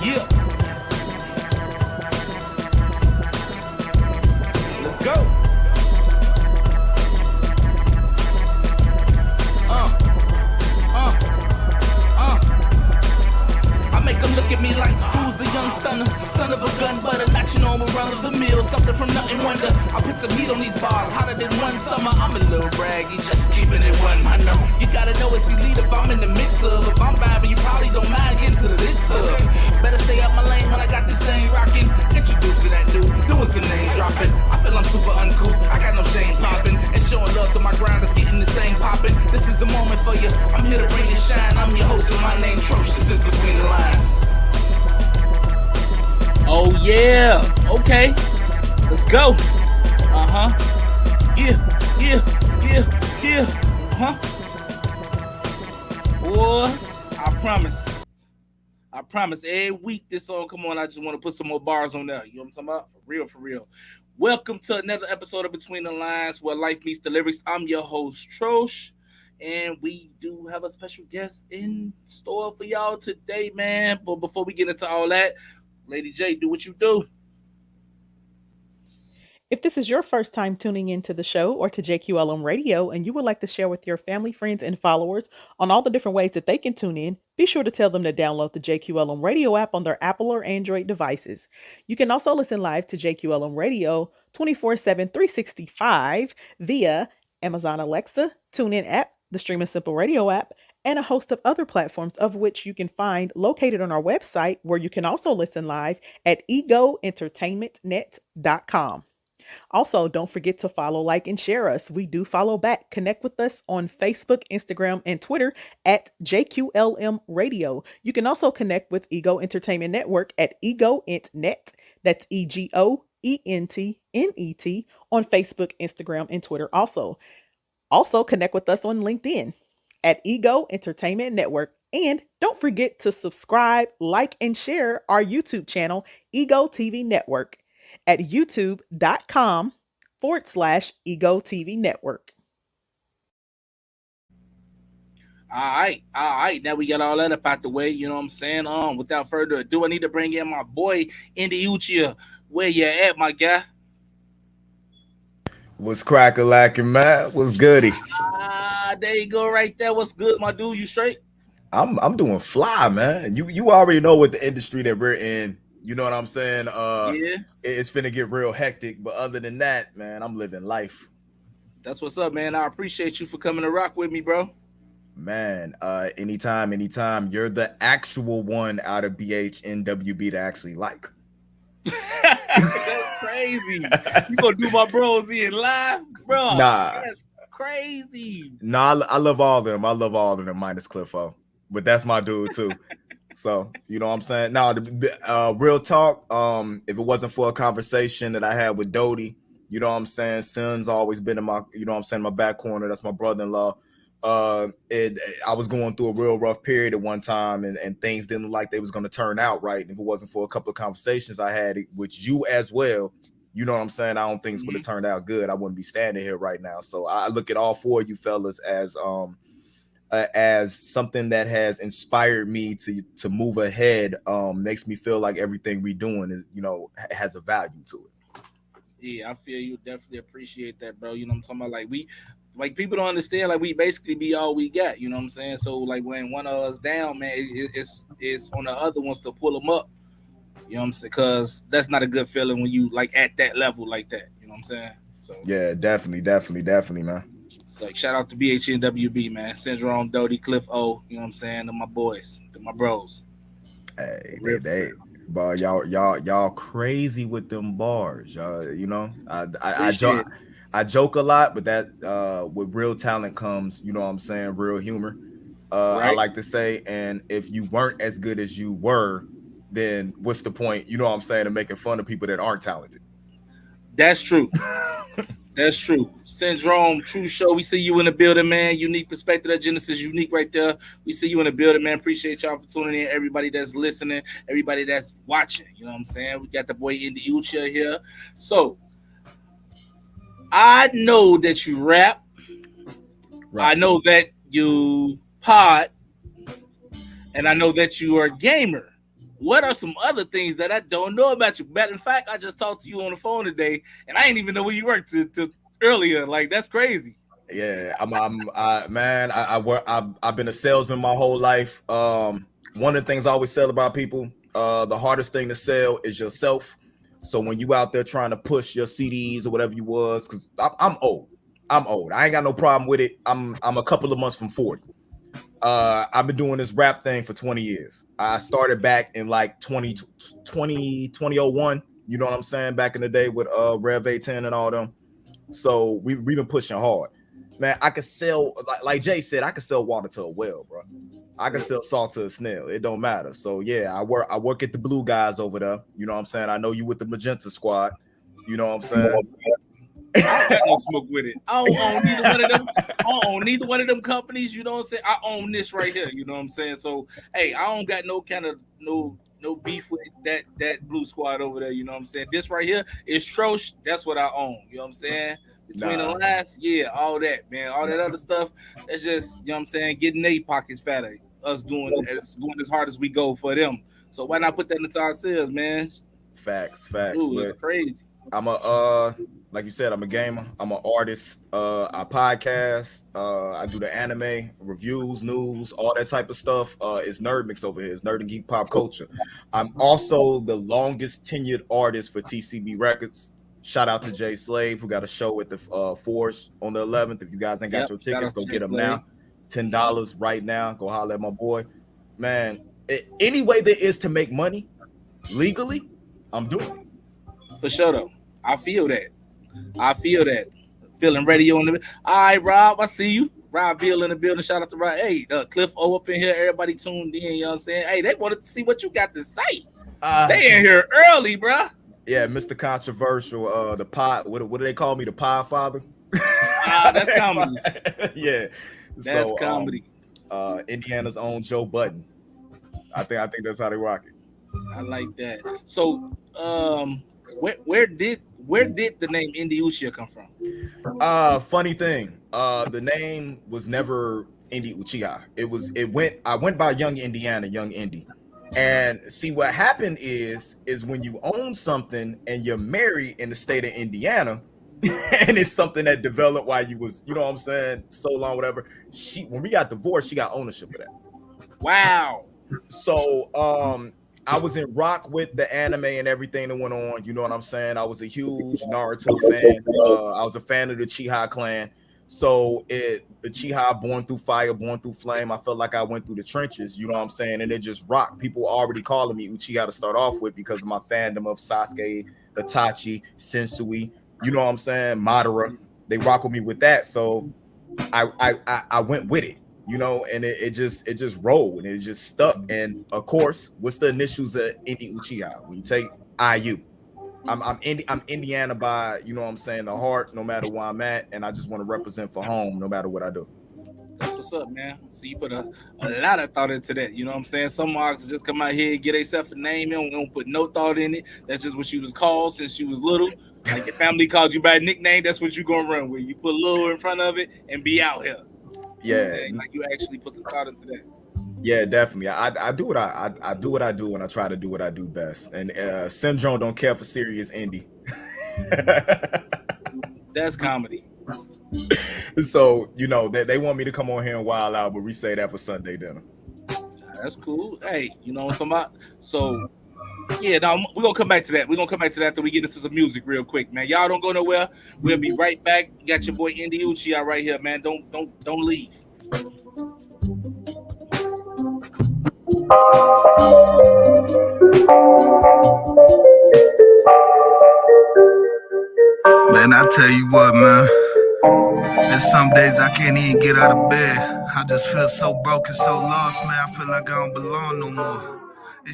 Yeah. Let's go. I make them look at me like, who's the young stunner? Son of a gun, but a not you know I'm a run of the mill. Something from nothing wonder. I put some heat on these bars, hotter than one summer. I'm a little braggy, just keeping it 100. You gotta know it's elite if I'm in the mix of. If I'm vibing, you probably don't mind getting to the lit stuff. Better stay up my lane when I got this thing rocking. Introduce to that dude, doing some name dropping. I feel I'm super uncool, I got no shame popping. And showing love to my grinders, getting this thing popping. This is the moment for you, I'm here to bring you shine. I'm your host and my name Troche, this is Between the Lines. Oh yeah, okay, let's go. Yeah, boy, I promise every week this song come on, I just want to put some more bars on there. You know what I'm talking about? For real. Welcome to another episode of Between the Lines, where life meets the lyrics. I'm your host Troche, and we do have a special guest in store for y'all today, man. But before we get into all that, Lady J, do what you do. If this is your first time tuning into the show or to JQLM Radio and you would like to share with your family, friends, and followers on all the different ways that they can tune in, be sure to tell them to download the JQLM Radio app on their Apple or Android devices. You can also listen live to JQLM Radio 24/7, 365 via Amazon Alexa, TuneIn app, the Stream and Simple Radio app, and a host of other platforms of which you can find located on our website, where you can also listen live at egoentertainmentnet.com. Also, don't forget to follow, like, and share us. We do follow back. Connect with us on Facebook, Instagram, and Twitter at JQLM Radio. You can also connect with Ego Entertainment Network at EgoEntNet. That's EgoEntNet on Facebook, Instagram, and Twitter also. Also, connect with us on LinkedIn at Ego Entertainment Network. And don't forget to subscribe, like, and share our YouTube channel, Ego TV Network, at youtube.com/Ego TV Network. All right. Now we got all that up out the way. You know what I'm saying? Without further ado, I need to bring in my boy Indy Uchiha. Where you at, my guy? What's crack-a-lackin', man? What's goody? There you go, right there. What's good, my dude? You straight? I'm doing fly, man. You already know what the industry that we're in. You know what I'm saying? Yeah. It's finna get real hectic, but other than that, man, I'm living life. That's what's up, man. I appreciate you for coming to rock with me, bro. Man, anytime. You're the actual one out of BHNWB to actually like. That's crazy. You gonna do my bros in live, bro? Nah, that's crazy. Nah, I love all of them. I love all of them minus Cliffo, but that's my dude too. So you know what I'm saying. Now, real talk. If it wasn't for a conversation that I had with Dodie, you know what I'm saying. Son's always been in my, you know what I'm saying, my back corner. That's my brother-in-law. I was going through a real rough period at one time, and things didn't look like they was going to turn out right. And if it wasn't for a couple of conversations I had with you as well, you know what I'm saying, I don't think it would have turned out good. I wouldn't be standing here right now. So I look at all four of you fellas as something that has inspired me to move ahead. Makes me feel like everything we doing is, you know, has a value to it. Yeah, I feel you. Definitely appreciate that, bro. You know what I'm talking about? Like people don't understand, like we basically be all we got, you know what I'm saying? So like when one of us down, man, it's on the other ones to pull them up. You know what I'm saying? Because that's not a good feeling when you like at that level like that. You know what I'm saying? So yeah, definitely, man. It's like shout out to BHNWB, man. Syndrome, Dodie, Cliff O. You know what I'm saying? They're my boys, they're my bros. Hey, they but y'all crazy with them bars, y'all. You know, I joke a lot, but that with real talent comes, you know what I'm saying, real humor. Right. I like to say, and if you weren't as good as you were, then what's the point, you know what I'm saying, of making fun of people that aren't talented? That's true. That's true. Syndrome, True Show. We see you in the building, man. Unique perspective of Genesis, unique right there. We see you in the building, man. Appreciate y'all for tuning in. Everybody that's listening, everybody that's watching. You know what I'm saying? We got the boy Indy Uchiha here. So I know that you rap. Right. I know that you pod. And I know that you are a gamer. what are some other things that I don't know about you? Matter of fact, I just talked to you on the phone today, and I didn't even know where you worked to earlier. Like, that's crazy. Yeah, I've been a salesman my whole life. One of the things I always tell about people, the hardest thing to sell is yourself. So when you out there trying to push your CDs or whatever you was, because I'm old. I ain't got no problem with it. I'm a couple of months from 40. I've been doing this rap thing for 20 years. I started back in like 2001. You know what I'm saying? Back in the day with Rev A10 and all them. So we've been pushing hard. Man, I could sell, like Jay said, I could sell water to a well, bro. I can sell salt to a snail. It don't matter. So yeah, I work at the blue guys over there. You know what I'm saying? I know you with the magenta squad. You know what I'm saying? I don't got no smoke with it. I don't own neither one of them. I don't own neither one of them companies. You know what I'm saying? I own this right here. You know what I'm saying? So hey, I don't got no kind of no beef with that blue squad over there. You know what I'm saying? This right here is Troche. That's what I own. You know what I'm saying? Between the lines, yeah, all that, man. All that other stuff, it's just, you know what I'm saying, getting their pockets fatter. Us going as hard as we go for them. So why not put that into ourselves, man? Facts. Ooh, it's crazy. I'm like you said, I'm a gamer. I'm an artist. I podcast. I do the anime reviews, news, all that type of stuff. It's Nerd Mix over here. It's Nerd and Geek Pop Culture. I'm also the longest tenured artist for TCB Records. Shout out to Jay Slave, who got a show at the Forge on the 11th. If you guys ain't got your tickets, go get them now. $10 right now. Go holler at my boy. Man, any way there is to make money legally, I'm doing it. For sure, though. I feel that. Feeling ready on the. All right, Rob, I see you. Rob Veal in the building. Shout out to Rob. Hey, Cliff O up in here. Everybody tuned in. You know what I'm saying? Hey, they wanted to see what you got to say. They in here early, bro. Yeah, Mr. Controversial. The pod. What do they call me? The pod father. That's comedy. Yeah, that's comedy. Indiana's own Joe Budden. I think that's how they rock it. I like that. So, where did the name Indy Uchiha come from? Funny thing. The name was never Indy Uchiha. I went by Young Indiana, Young Indy. And see, what happened is when you own something and you're married in the state of Indiana, and it's something that developed while you was, you know what I'm saying, so long, whatever. When we got divorced, she got ownership of that. Wow. So I was in rock with the anime and everything that went on. You know what I'm saying? I was a huge Naruto fan. I was a fan of the Uchiha clan. So the Uchiha, born through fire, born through flame. I felt like I went through the trenches. You know what I'm saying? And it just rocked. People were already calling me Uchiha to start off with because of my fandom of Sasuke, Itachi, Sensui. You know what I'm saying? Madara. They rock with me with that. So I went with it. You know, and it just rolled and it just stuck. And of course, what's the initials of Indy Uchiha? When you take IU, I'm Indiana by, you know what I'm saying, the heart, no matter where I'm at, and I just want to represent for home no matter what I do. That's what's up, man. So you put a lot of thought into that. You know what I'm saying? Some artists just come out here and get themselves a name and don't put no thought in it. That's just what you was called since you was little. Like your family called you by a nickname, that's what you gonna run with. You put little in front of it and be out here. You know Yeah, like you actually put some thought into that. yeah, definitely. I do what I do what I do, and I try to do what I do best. And Syndrome don't care for serious indie. That's comedy. So you know they want me to come on here and wild out, but we say that for Sunday dinner. That's cool. Hey, you know what I'm talking about? So yeah, now we're gonna come back to that. We're gonna come back to that after we get into some music real quick, man. Y'all don't go nowhere. We'll be right back. You got your boy Indy Uchiha right here, man. Don't leave. Man, I tell you what, man. There's some days I can't even get out of bed. I just feel so broken, so lost, man. I feel like I don't belong no more.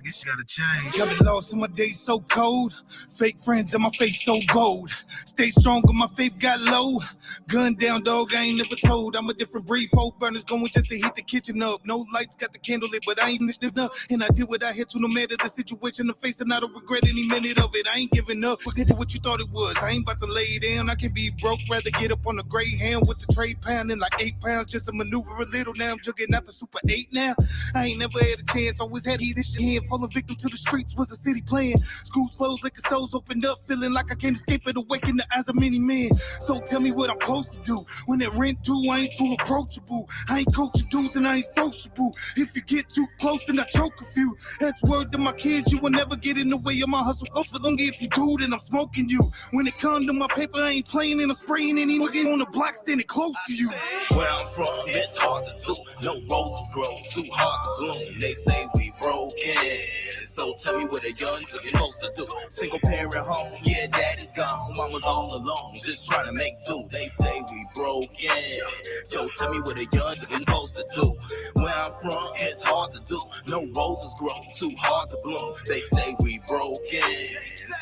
This gotta change. Got me lost in my days so cold. Fake friends in my face so bold. Stay strong when my faith got low. Gun down, dog, I ain't never told. I'm a different breed. 4 burners going just to heat the kitchen up. No lights, got the candle lit, but I ain't missed enough. And I did what I had to, no matter the situation I'm facing. I don't regret any minute of it. I ain't giving up. Forget what you thought it was. I ain't about to lay down. I can be broke, rather get up on a gray hand with the tray pounding like 8 pounds just to maneuver a little. Now I'm jugging out the Super 8 now. I ain't never had a chance. Always had heat. This shit land. Falling victim to the streets was the city plan. Schools closed, liquor stores opened up, feeling like I can't escape it, awake in the eyes of many men. So tell me what I'm supposed to do. When that rent due, I ain't too approachable. I ain't coaching dudes and I ain't sociable. If you get too close, then I choke a few. That's word to my kids, you will never get in the way of my hustle. Go for longer if you do, then I'm smoking you. When it comes to my paper, I ain't playing and I'm spraying any nigga on the block standing close to you. Where I'm from, it's hard to do. No roses grow too hard to bloom. They say we broken. So tell me what a young nigga supposed to do. Single parent home, yeah, daddy's gone. Mama's all alone, just trying to make do. They say we broken. So tell me what a young nigga supposed to do. Where I'm from, it's hard to do. No roses grow too hard to bloom. They say we broken.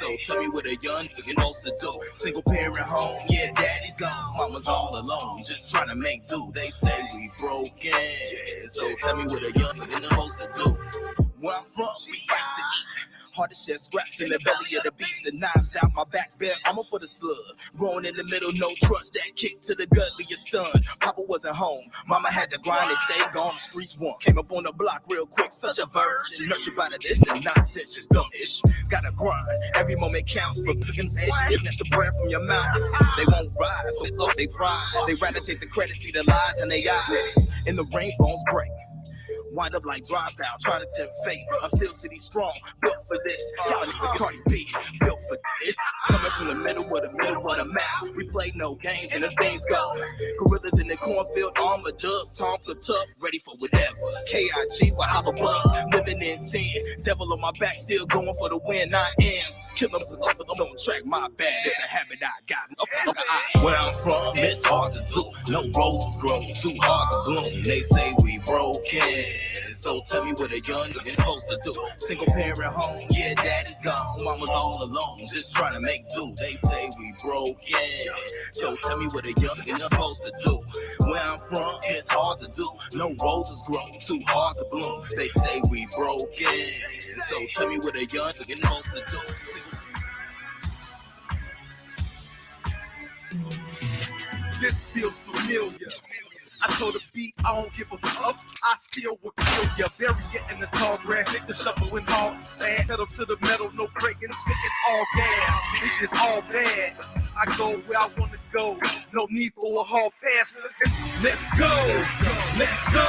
So tell me what a young nigga supposed to do. Single parent home, yeah, daddy's gone. Mama's all alone, just trying to make do. They say we broken. So tell me what a young nigga supposed to do. Where I'm from, we fight to eat. Hard to shed scraps in the belly of the beast. The knives out, my back's bare armor for the slug. Growing in the middle, no trust. That kick to the gut, leave you stunned. Papa wasn't home. Mama had to grind and stay gone. The streets won. Came up on the block real quick, such a virgin. Nurtured by the this, the nonsense, just dumb-ish. Gotta grind. Every moment counts. From chickens edge, if that's the breath from your mouth. They won't rise, so lost they pride. They rather take the credit, see the lies in their eyes. In the rain, bones break. Wind up like dry style, trying to tempt fate. I'm still city strong, built for this. Y'all niggas a Cardi B, built for this. Coming from the middle of the map. We play no games and the things go. Gorillas in the cornfield, armored up, Tonka tough, ready for whatever. KIG, what hop above, living in sin. Devil on my back, still going for the win. I am. Kill them, so I'm on track, my bad. It's a habit I got. Where I'm from, it's hard to do. No roses grow too hard to bloom. They say we broken. So tell me what a young nigga supposed to do. Single parent home, yeah, daddy's gone. Mama's all alone, just trying to make do. They say we broken. So tell me what a young nigga supposed to do. Where I'm from, it's hard to do. No roses grow too hard to bloom. They say we broken. So tell me what a young nigga supposed to do. This feels familiar. I told the beat, I don't give a fuck. I still will kill ya. Bury it in the tall grass, mix the shovel and hard sand. Pedal to the metal, no breaking. It's all gas. It's just all bad. I go where I wanna go. No need for a hard pass. Let's go. Let's go. Let's go.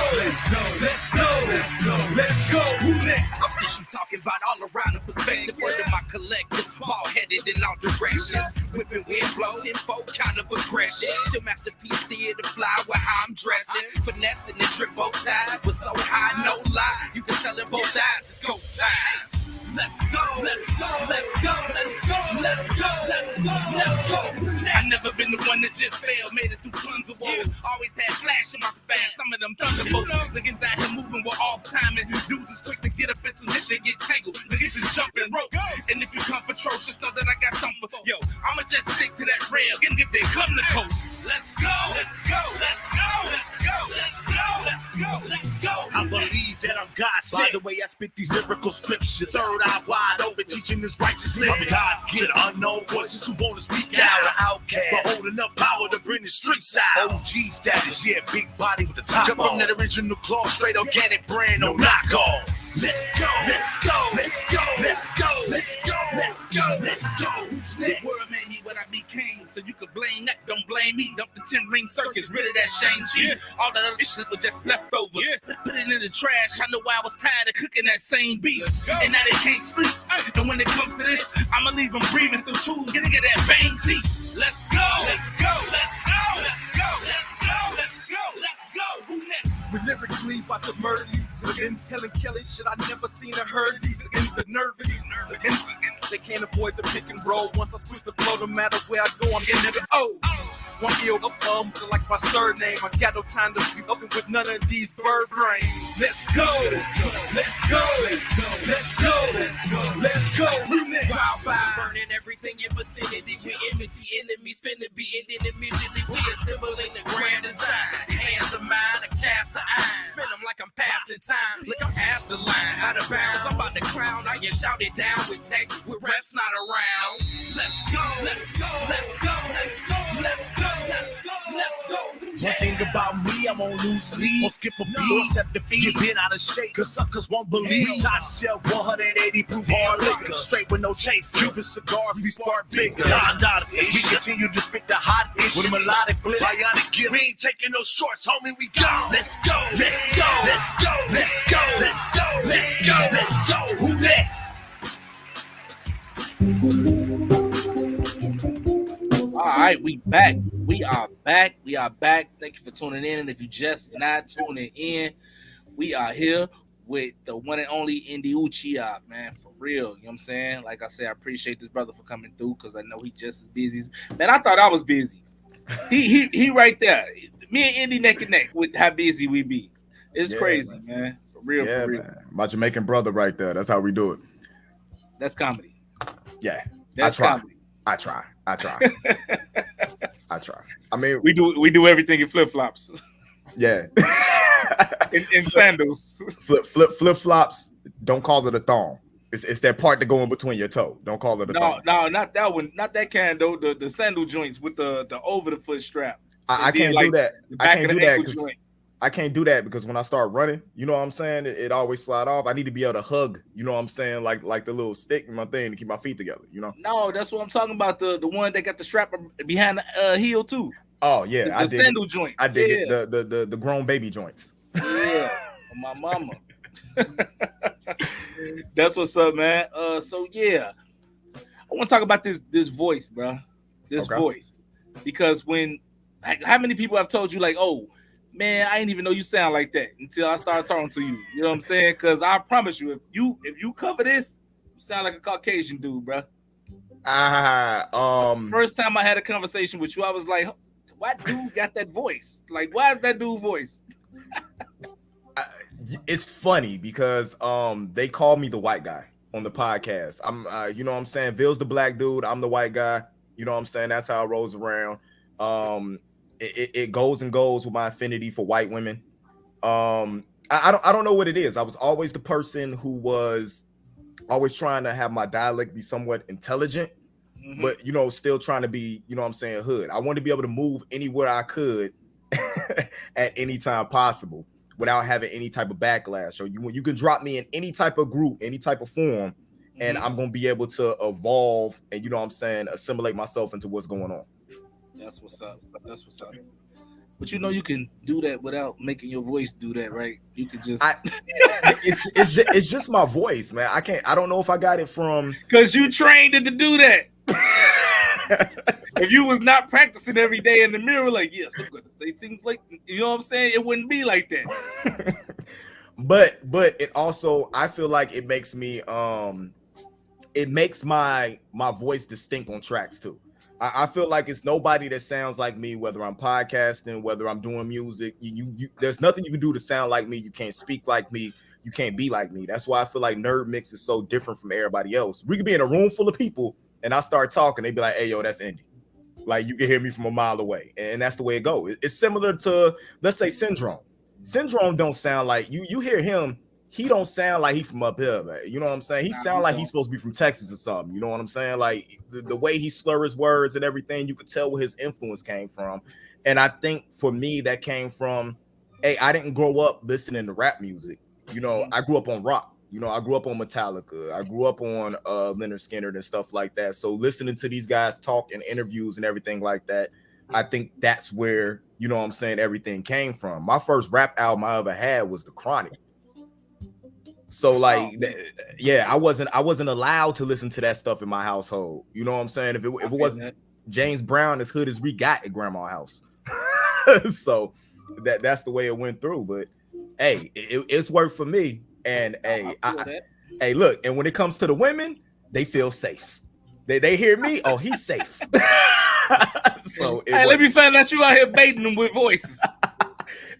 Let's go. Let's go. Let's go. Who next? I'm fishing, talking about all around the perspective. Under my collective, ball-headed in all directions. Whipping wind blow, 10-4 kind of aggression. Still masterpiece theater fly with how I'm dressing. Finessing the trip bow ties was so high, no lie. You can tell in both eyes it's go time. Let's go, let's go, let's go, let's go, let's go, let's go, let's go. I never been the one that just failed, made it through tons of woes. Always had flash in my span, some of them thunderbolts. Niggas out here moving with off timing. Dudes is quick to get up in some this shit, get tangled. Niggas just jumping rope. And if you come for Troche, just know that I got something for yo. I'ma just stick to that rail, and if they come to coast. Let's go, let's go, let's go, let's go, let's go, let's go, let's go. I believe that I'm God sent. By the way I spit these lyrical scriptures. Third eye wide open, teaching this righteousness. I'm God's gift. Unknown voices who want to speak out. The outcast, but holding up power to bring the streets out. OG status, yeah, big body with the top. Come from that original claw, straight organic brand, no knockoff. Let's go, let's go, let's go, let's go, let's go, let's go, let's go. The world made me what I became, so you could blame that, don't blame me. Dump the 10-ring circus, rid of that shame. All that other shit was just leftovers. Put it in the trash. I know I was tired of cooking that same beef, and now they can't sleep. And when it comes to this, I'ma leave them breathing through tubes, get that bang teeth. Let's go, let's go, let's go, let's go, let's go, let's go, let's go. Who next? We lyrically about to murder these. Again, Helen Kelly, shit, I never seen or heard these. Again, the nerve of these. Again, they can't avoid the pick and roll. Once I switch the flow, no matter where I go, I'm getting it. One ill up, like my surname. I got no time to be up with none of these bird brains. Let's go, let's go, let's go, let's go, let's go, let's go, let's go. Who next? Wildfire burning everything in vicinity. We enmity enemies finna be ending immediately. We assembling the grand design. These hands of mine, I cast the iron. Spin them like I'm passing time. Look, I'm past the line, out of bounds. I'm about to crown. I get shouted down with Texas with refs not around. Let's go, let's go, let's go, let's go, let's go, let's go. Let's go. One thing about me, I'm on loose sleep. Won't skip a beat, accept defeat. Get bent out of shape, cause suckers won't believe. Top shelf, 180 proof hard liquor. Straight with no chase. Cuban cigars, we spark bigger. As we continue to spit the hot ish with a melodic flip. Bionic gift. We ain't taking no shorts, homie. We go. Let's go. Let's go. Let's go. Let's go. Let's go. Let's go. Let's go. Who next? All right, we back. We are back. We are back. Thank you for tuning in. And if you just not tuning in, we are here with the one and only Indy Uchiha, man. For real. You know what I'm saying? Like I said, I appreciate this brother for coming through because I know he just as busy. Man, I thought I was busy. He right there. Me and Indy neck and neck with how busy we be. It's crazy, man. For real, Yeah, for real. man. My Jamaican brother right there. That's how we do it. That's comedy. Yeah. That's I try. comedy. I try. I try. I mean, We do everything in flip flops. yeah. in sandals. Flip flops. Don't call it a thong. It's that part that go in between your toe. Don't call it a thong. No, not that one. Not that kind though. The sandal joints with the over the foot strap. I can't do that. I can't do that because joint. I can't do that because when I start running, you know what I'm saying? It always slide off. I need to be able to hug, you know what I'm saying? Like the little stick in my thing to keep my feet together, you know? No, that's what I'm talking about. The one that got the strap behind the heel too. Oh yeah, The sandal joints. I dig it. The grown baby joints. Yeah, my mama. That's what's up, man. So yeah, I want to talk about this voice, bro. This voice, because when how many people have told you like, oh man, I didn't even know you sound like that until I started talking to you. You know what I'm saying? Because I promise you, if you cover this, you sound like a Caucasian dude, bro. First time I had a conversation with you, I was like, what dude got that voice? Like, why is that dude voice? It's funny because they call me the white guy on the podcast. I'm you know what I'm saying? Ville's the black dude, I'm the white guy. You know what I'm saying? That's how it rolls around. It goes and goes with my affinity for white women. I don't know what it is. I was always the person who was always trying to have my dialect be somewhat intelligent, but you know, still trying to be, you know what I'm saying, hood. I wanted to be able to move anywhere I could at any time possible without having any type of backlash. So you can drop me in any type of group, any type of form, and I'm gonna be able to evolve and, you know what I'm saying, assimilate myself into what's going on. That's what's up. That's what's up. But you know you can do that without making your voice do that, right? You could just it's just my voice, man. I don't know if I got it from because you trained it to do that. If you was not practicing every day in the mirror, like, yes, I'm gonna say things like, you know what I'm saying? It wouldn't be like that. But it also, I feel like it makes me it makes my voice distinct on tracks too. I feel like it's nobody that sounds like me, whether I'm podcasting, whether I'm doing music. You there's nothing you can do to sound like me. You can't speak like me. You can't be like me. That's why I feel like Nerd Mix is so different from everybody else. We could be in a room full of people and I start talking, they be like, hey, yo, that's Indy. Like, you can hear me from a mile away. And that's the way it goes. It's similar to, let's say, Syndrome. Syndrome don't sound like, you hear him, he don't sound like he from up here, man. You know what I'm saying? He sound like he's supposed to be from Texas or something. You know what I'm saying? Like, the way he slurs his words and everything, you could tell where his influence came from. And I think for me, that came from, hey, I didn't grow up listening to rap music. You know, I grew up on rock. You know, I grew up on Metallica. I grew up on Leonard Skinner and stuff like that. So listening to these guys talk in interviews and everything like that, I think that's where, you know what I'm saying, everything came from. My first rap album I ever had was The Chronic. So like, yeah, I wasn't allowed to listen to that stuff in my household. You know what I'm saying? If it wasn't James Brown, as hood as we got at grandma's house. So that's the way it went through. But hey, it's worked for me. And hey, look, and when it comes to the women, they feel safe. They hear me, oh, he's safe. So hey, let me find out you out here baiting them with voices.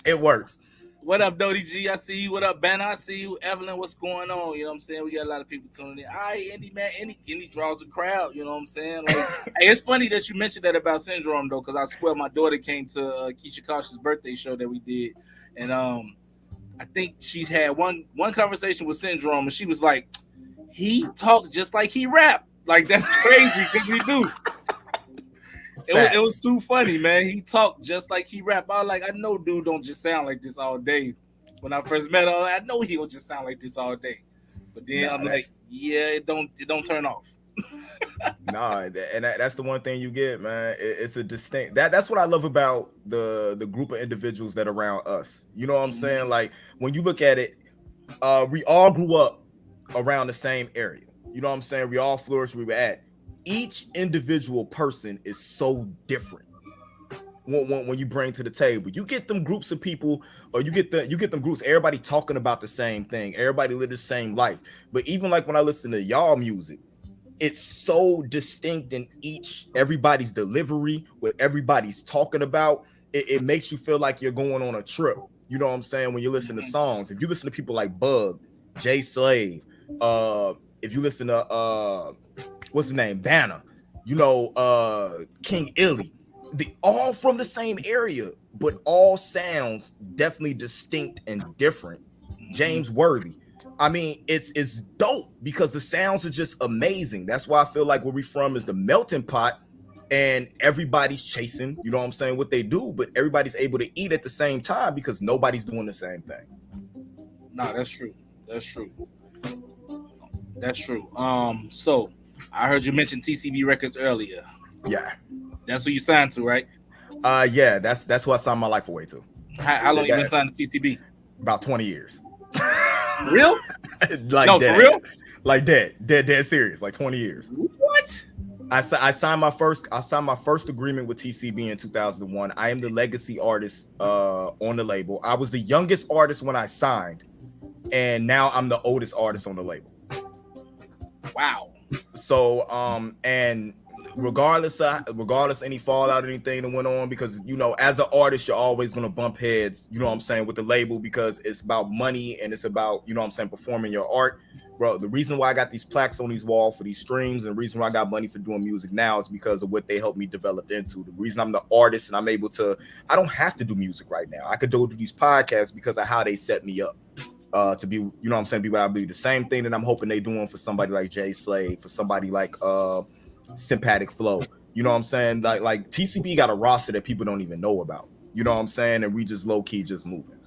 It works. What up, Dodie G? I see you. What up, Ben? I see you. Evelyn, what's going on? You know what I'm saying? We got a lot of people tuning in. All right, Indy, man. Indy draws a crowd. You know what I'm saying? Like, hey, it's funny that you mentioned that about Syndrome, though, because I swear my daughter came to Keisha Kosh's birthday show that we did. And I think she's had one conversation with Syndrome, and she was like, he talked just like he rap. Like, that's crazy because we do. It was too funny, man. He talked just like he rap. I was like, I know dude don't just sound like this all day. When I first met him, I know he don't just sound like this all day. But then I'm like, yeah, it don't turn off. That's the one thing you get, man. It's a distinct that's what I love about the group of individuals that are around us. You know what I'm saying? Like when you look at it, we all grew up around the same area. You know what I'm saying? We all flourished where we were at. Each individual person is so different. When you bring to the table, you get them groups of people, or you get them groups, everybody talking about the same thing, everybody live the same life. But even like when I listen to y'all music, it's so distinct in everybody's delivery, what everybody's talking about. It makes you feel like you're going on a trip. You know what I'm saying? When you listen to songs, if you listen to people like Bug, Jay Slave, if you listen to what's his name, Banner, you know, King Illy, they all from the same area, but all sounds definitely distinct and different. James Worthy. I mean, it's dope because the sounds are just amazing. That's why I feel like where we from is the melting pot, and everybody's chasing, you know what I'm saying, what they do, but everybody's able to eat at the same time because nobody's doing the same thing. No, that's true. That's true. So I heard you mention TCB Records earlier. Yeah. That's who you signed to, right? Yeah, that's who I signed my life away to. How long you been signed to TCB? About 20 years. Real? Like no, dead. For real? Like dead serious. Like 20 years. What? I signed my first agreement with TCB in 2001. I am the legacy artist on the label. I was the youngest artist when I signed, and now I'm the oldest artist on the label. Wow. So and regardless any fallout or anything that went on, because you know, as an artist, you're always gonna bump heads, you know what I'm saying, with the label, because it's about money and it's about, you know what I'm saying, performing your art. Bro, the reason why I got these plaques on these walls for these streams, and the reason why I got money for doing music now is because of what they helped me develop into. The reason I'm the artist and I'm able to, I don't have to do music right now. I could do these podcasts because of how they set me up to be, you know what I'm saying, be what I be. The same thing that I'm hoping they doing for somebody like Jay Slave, for somebody like Sympathetic Flow. You know what I'm saying? Like TCB got a roster that people don't even know about. You know what I'm saying? And we just low key just moving.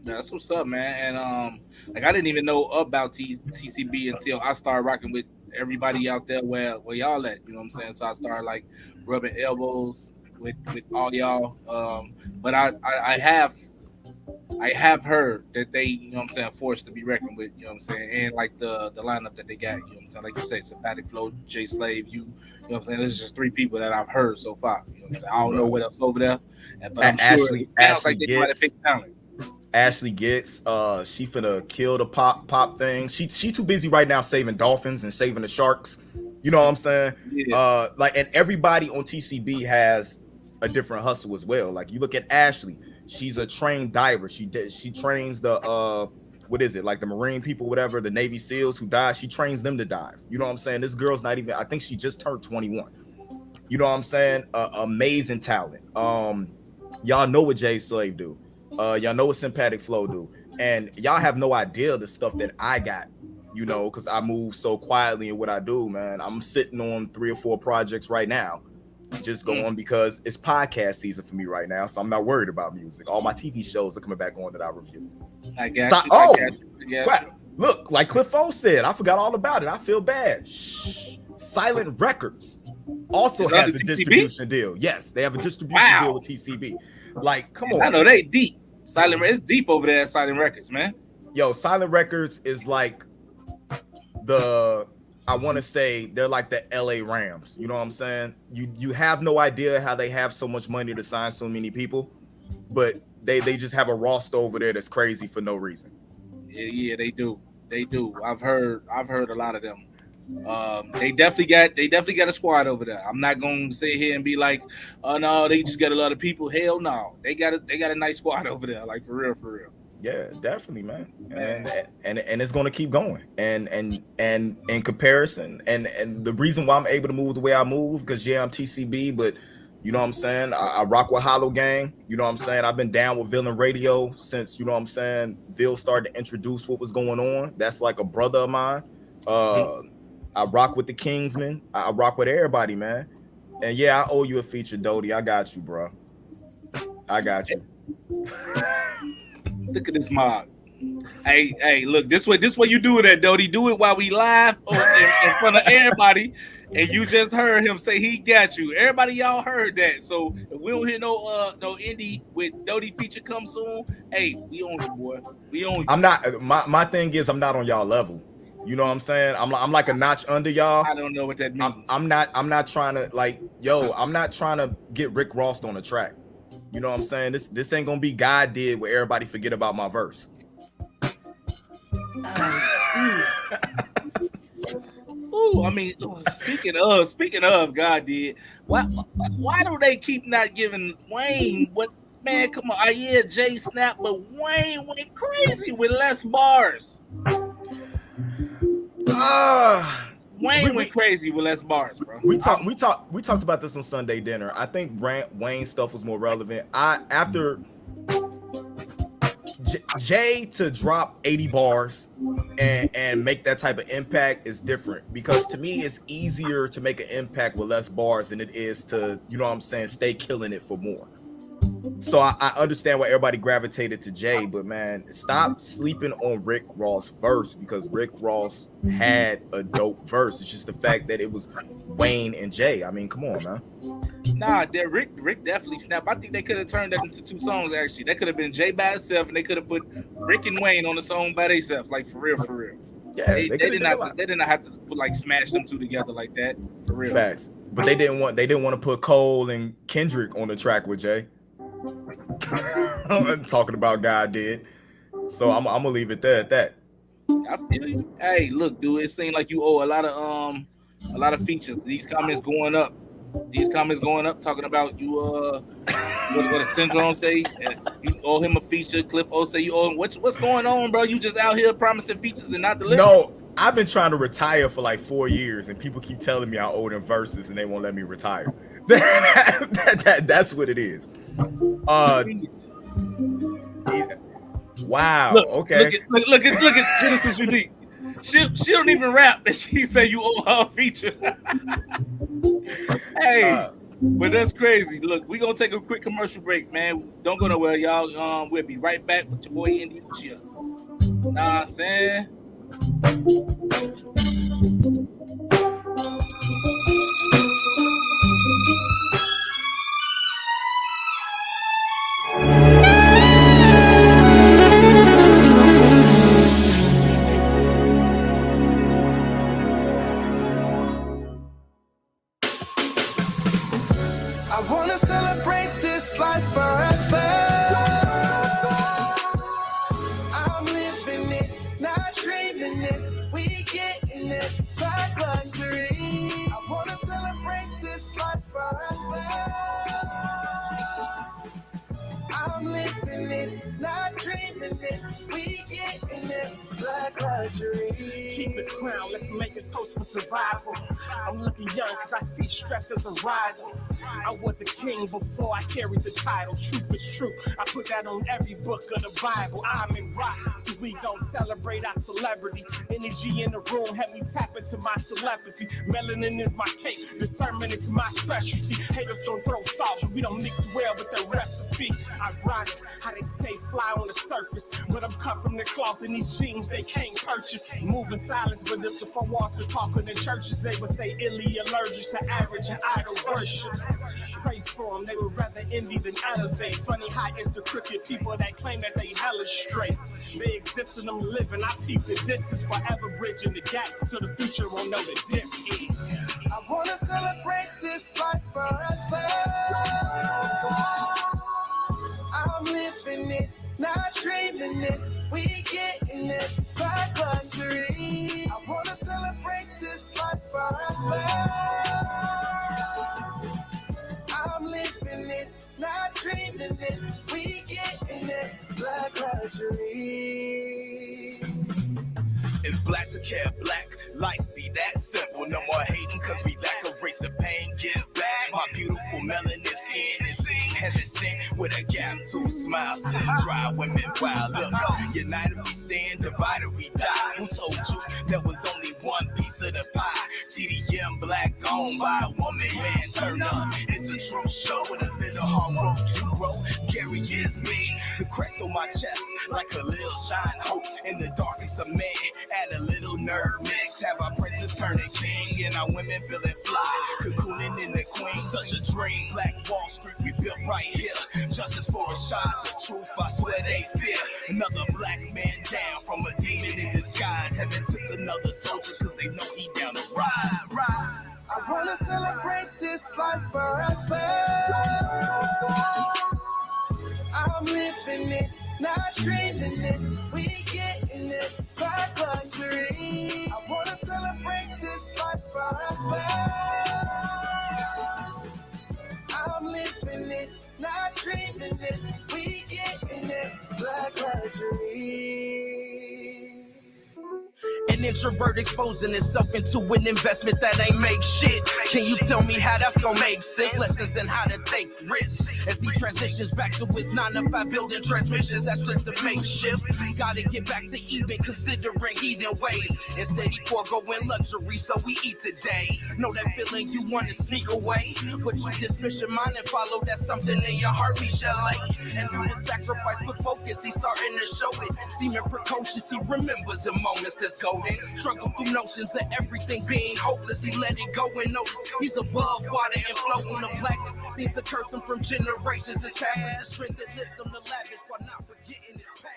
That's what's up, man. And like I didn't even know about TCB until I started rocking with everybody out there where y'all at. You know what I'm saying? So I started like rubbing elbows with all y'all. But I have heard that they, you know what I'm saying, forced to be reckoned with, you know what I'm saying, and like the lineup that they got, you know what I'm saying, like you say, Sympathetic Flow, Jay Slave, you know what I'm saying, this is just 3 people that I've heard so far, you know what I'm saying. I don't know what else over there, but I'm sure it sounds like they might have picked talent. Ashley Gets, she finna kill the pop thing. She too busy right now saving dolphins and saving the sharks. You know what I'm saying? Yeah. Like, and everybody on TCB has a different hustle as well. Like, you look at Ashley, she's a trained diver. She trains the what is it, like the Marine people, whatever, the Navy SEALs who dive. She trains them to dive. You know what I'm saying? This girl's not even, I think she just turned 21. You know what I'm saying? Amazing talent. Y'all know what Jay Slave do. Y'all know what Sympathetic Flow do, and y'all have no idea the stuff that I got, you know, because I move so quietly in what I do, man. I'm sitting on 3 or 4 projects right now, just going because it's podcast season for me right now, so I'm not worried about music. All my TV shows are coming back on that I review. I got you. Look, like Cliff O said, I forgot all about it. I feel bad. Shh. Silent Records also has a distribution deal. Yes, they have a distribution deal with TCB. Like, come on. I know they deep. It's deep over there at Silent Records, man. Yo, Silent Records is like I want to say they're like the LA Rams. You know what I'm saying? You have no idea how they have so much money to sign so many people, but they just have a roster over there that's crazy for no reason. Yeah, they do. I've heard a lot of them. They definitely got a squad over there. I'm not gonna sit here and be like, oh no, they just got a lot of people. Hell no, they got a nice squad over there, like for real. Yeah, definitely, man. And it's gonna keep going. And in comparison, and the reason why I'm able to move the way I move, because yeah, I'm TCB, but you know what I'm saying, I rock with Hollow Gang. You know what I'm saying, I've been down with Villain Radio since, you know what I'm saying, Vil started to introduce what was going on. That's like a brother of mine. I rock with the Kingsmen. I rock with everybody, man. And yeah, I owe you a feature, Dodie. I got you, bro. I got you. Look at this mob. Hey, look, this way you do it at Dodie. Do it while we live in front of everybody. And you just heard him say he got you. Everybody, y'all heard that. So if we don't hear no Indy with Dodie feature come soon, hey, we on you, boy. We on you. I'm not. My thing is, I'm not on y'all level. You know what I'm saying? I'm like a notch under y'all. I don't know what that means. I'm not trying to I'm not trying to get Rick Ross on the track. You know what I'm saying? This ain't gonna be God did where everybody forget about my verse. Ooh, I mean, speaking of God did, why do they keep not giving Wayne what? Man, come on. Yeah, Jay snap, but Wayne went crazy with less bars. Wayne went crazy with less bars, bro. We talked about this on Sunday dinner. I think Wayne's stuff was more relevant. After Jay to drop 80 bars and make that type of impact is different, because to me it's easier to make an impact with less bars than it is to, you know what I'm saying, stay killing it for more. So I understand why everybody gravitated to Jay, but man, stop sleeping on Rick Ross' verse, because Rick Ross had a dope verse. It's just the fact that it was Wayne and Jay. I mean, come on, man. Nah, Rick definitely snapped. I think they could have turned that into 2 songs. Actually, that could have been Jay by itself, and they could have put Rick and Wayne on the song by themselves. Like for real. Yeah, they did not have to put, like, smash them 2 together like that. For real. Facts. But they didn't want to put Cole and Kendrick on the track with Jay. I'm talking about God did. So I'm gonna leave it there at that. I feel you. Hey, look, dude, it seemed like you owe a lot of features. These comments going up. Talking about you. What the syndrome say? You owe him a feature. Cliff O say you owe him. What's going on, bro? You just out here promising features and not delivering. No, I've been trying to retire for like 4 years, and people keep telling me I owe them verses, and they won't let me retire. That's what it is. Wow. Look, okay. Look at Genesis Unique. She don't even rap, and she say you owe her a feature. Hey, but that's crazy. Look, we gonna take a quick commercial break, man. Don't go nowhere, y'all. We'll be right back with your boy Indy Uchiha. Know what I'm saying? I wanna celebrate this life forever. I'm living it, not dreaming it. We getting it, like luxury. I wanna celebrate this life forever. I'm living it, not dreaming it. We getting it, like luxury. Keep the crown, let's make a toast for survival. I'm looking young cause I see stress as a rival. I was a king before I carried the title. Truth is truth, I put that on every book of the Bible. I'm in rock, so we gon' celebrate our celebrity. Energy in the room, help me tap into my telepathy. Melanin is my cake, discernment is my specialty. Haters gon' throw salt, but we don't mix well with the recipe. Ironic how they stay fly on the surface, but I'm cut from the cloth in these jeans they can't purchase. Moving silence, but if the four walls could talk in the churches, they would say illy allergic to average and idol worship. Praise for them, they would rather envy than elevate. Funny how it's the crooked people that claim that they hella straight. They exist and I'm living, I peep the distance, forever bridging the gap so the future won't know the difference. I wanna celebrate this life forever. I'm living it, not dreaming it. We getting it, like luxury. I wanna celebrate this life forever. I'm living it, not dreaming it. We getting it, like luxury. It's black to care black, life be that simple. No more hating cause we lack a race to pain, give back. My beautiful melanin skin is heaven sent with a gap tooth smile. Still dry women wild up. United we stand, divided we die. Who told you there was only one piece of the pie? TDM black on home by a woman, man, turn up. It's a true show with a little hard road you grow. Gary is me, the crest on my chest, like a little shine hope in the darkest of men. Add a little nerd mix, have our princess turning king, and our women feeling fly, cocooning in the queen. Such a dream, Black Wall Street we built right here. Justice for a shot, the truth I swear they fear. Another black man down from a demon in disguise. Heaven took another soldier cause they know he down to ride. I wanna celebrate this life forever. I'm living it, not dreaming it. We getting it, black luxury. I wanna celebrate this life forever. I'm living it, not dreaming it. We getting it, black luxury. An introvert exposing himself into an investment that ain't make shit. Can you tell me how that's gonna make sense? Lessons in how to take risks as he transitions back to his 9-to-5 building transmissions. That's just a makeshift. Gotta get back to even considering heathen ways. Instead he foregoing luxury, so we eat today. Know that feeling you want to sneak away, but you dismiss your mind and follow that something in your heart, Michelle. And through the sacrifice with focus, he's starting to show it. Seeming precocious, he remembers the moments that's golden. Struggle through notions of everything being hopeless. He let it go and notice he's above water and floating. The blackness seems to curse him from generations. This past is the strength that lifts him to lavish while not forgetting his past.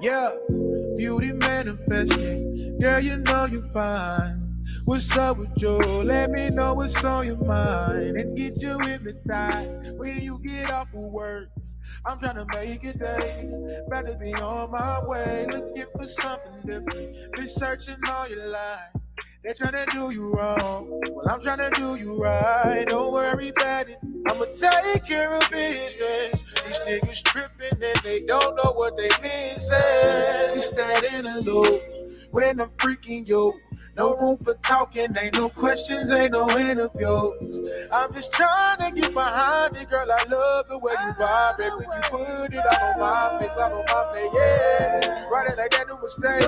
Yeah, beauty manifesting. Girl, you know you fine. What's up with you? Let me know what's on your mind and get you hypnotized when you get off of work. I'm trying to make it day. Better be on my way. Looking for something different. Been searching all your life. They're trying to do you wrong. Well, I'm trying to do you right. Don't worry about it. I'ma take care of business. These niggas tripping and they don't know what they missing. It's that interlude when I'm freaking you. No room for talking, ain't no questions, ain't no interviews. I'm just trying to get behind it, girl. I love the way you vibrate when you put it all on my face, all on my plate, yeah. Ride it like that new mistake.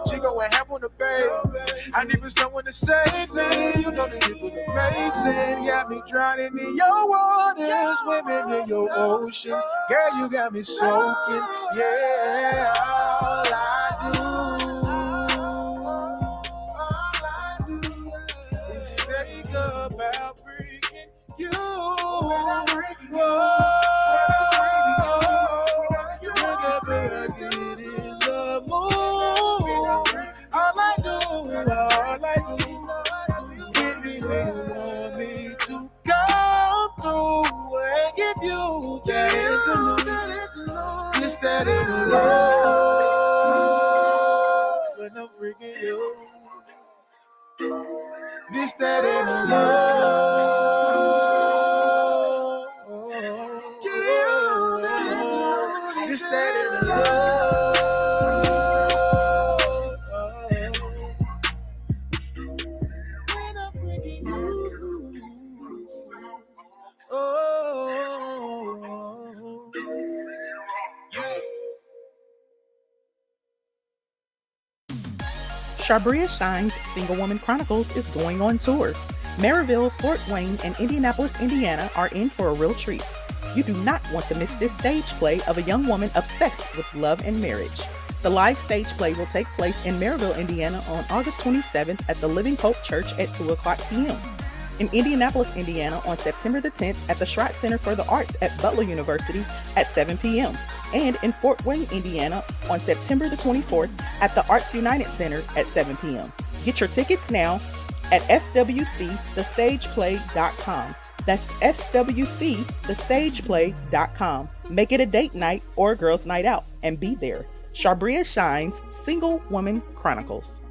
She going half on the babe. I need someone to save me. You know that it was amazing. Got me drowning in your waters, swimming in your ocean. Girl, you got me soaking, yeah. All I do. About freaking you. Get in the mood. All I do, give me where you want me to go through and give you that interlude. Just that interlude when I'm freaking you. This, that, and a love. This, that, and a love. When I'm bringing you. Shabria Shine's Single Woman Chronicles is going on tour. Maryville, Fort Wayne, and Indianapolis, Indiana are in for a real treat. You do not want to miss this stage play of a young woman obsessed with love and marriage. The live stage play will take place in Maryville, Indiana on August 27th at the Living Hope Church at 2 o'clock p.m. In Indianapolis, Indiana on September the 10th at the Schrott Center for the Arts at Butler University at 7 p.m. And in Fort Wayne, Indiana on September the 24th at the Arts United Center at 7 p.m. Get your tickets now at swcthestageplay.com. That's swcthestageplay.com. Make it a date night or a girls' night out and be there. Shabria Shine's Single Woman Chronicles.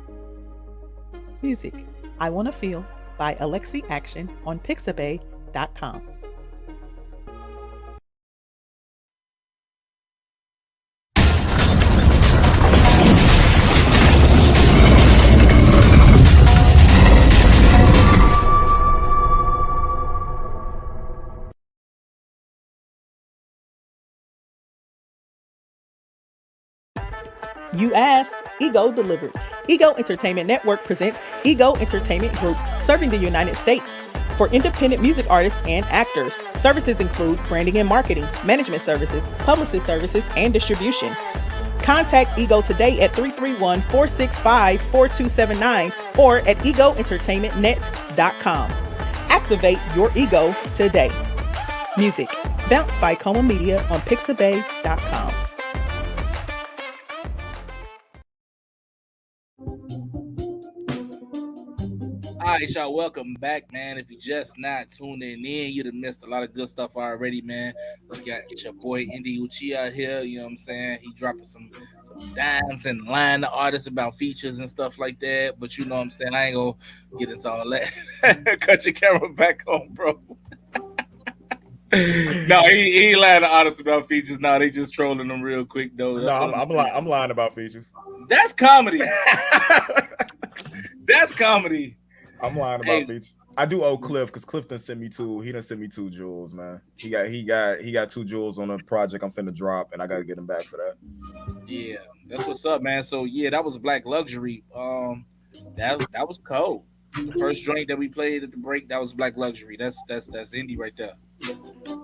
Music, I Wanna Feel by Alexi Action on Pixabay.com. You asked, Ego delivered. Ego Entertainment Network presents Ego Entertainment Group, serving the United States. For independent music artists and actors, services include branding and marketing, management services, publicist services, and distribution. Contact Ego today at 331-465-4279 or at egoentertainmentnet.com. Activate your ego today. Music, Bounce by Coma Media on pixabay.com. All right, y'all, welcome back, man. If you just not tuning in, you'd have missed a lot of good stuff already, man. We got your boy Indy Uchiha here, you know what I'm saying? He dropping some dimes and lying to artists about features and stuff like that. But you know what I'm saying? I ain't gonna get into all that. Cut your camera back on, bro. No, he ain't lying to artists about features. No, they just trolling them real quick, though. I'm lying about features. That's comedy. That's comedy. I'm lying about features. I do owe Cliff because Cliff done sent me two. He done sent me 2 jewels, man. He got 2 jewels on a project I'm finna drop, and I gotta get him back for that. Yeah, that's what's up, man. So yeah, that was Black Luxury. That was cold. The first joint that we played at the break, that was Black Luxury. That's indie right there.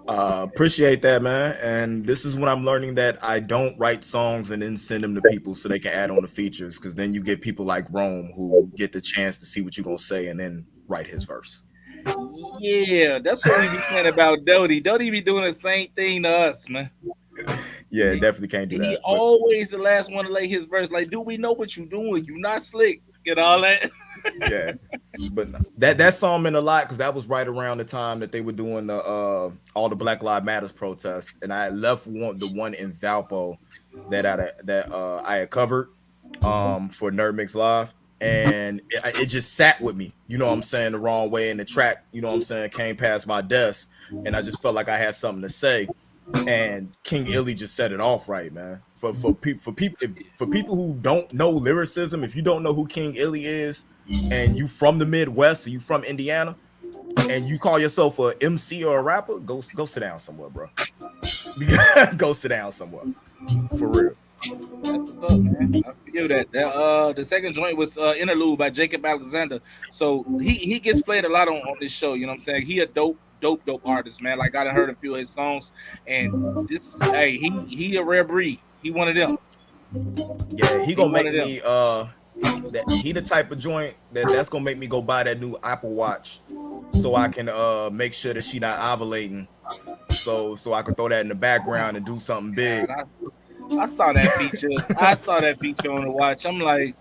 Appreciate that, man. And this is when I'm learning that I don't write songs and then send them to people so they can add on the features, because then you get people like Rome who get the chance to see what you're gonna say and then write his verse. Yeah, that's what we be saying about Doty. Doty be doing the same thing to us, man. Yeah, definitely can't do that. He always the last one to lay his verse. Like, dude, we know what you doing. You not slick. Get all that. Yeah, but that song meant a lot because that was right around the time that they were doing the all the Black Lives Matters protests, and I left the one in Valpo that I had covered for Nerd Mix Live, and it just sat with me, you know what I'm saying, the wrong way, and the track, you know what I'm saying, came past my desk, and I just felt like I had something to say, and King Illy just set it off right, man. For people who don't know lyricism, if you don't know who King Illy is, and you from the Midwest, or you from Indiana, and you call yourself a MC or a rapper, go sit down somewhere, bro. Go sit down somewhere, for real. That's what's up, man. I feel that. The second joint was Interlude by Jacob Alexander. So he gets played a lot on this show. You know what I'm saying? He a dope artist, man. Like, I done heard a few of his songs, and he a rare breed. He one of them. Yeah, he gonna make me he the type of joint that's gonna make me go buy that new Apple Watch so I can make sure that she not ovulating, so I can throw that in the background and do something big. I saw that feature. I saw that feature on the watch. I'm like,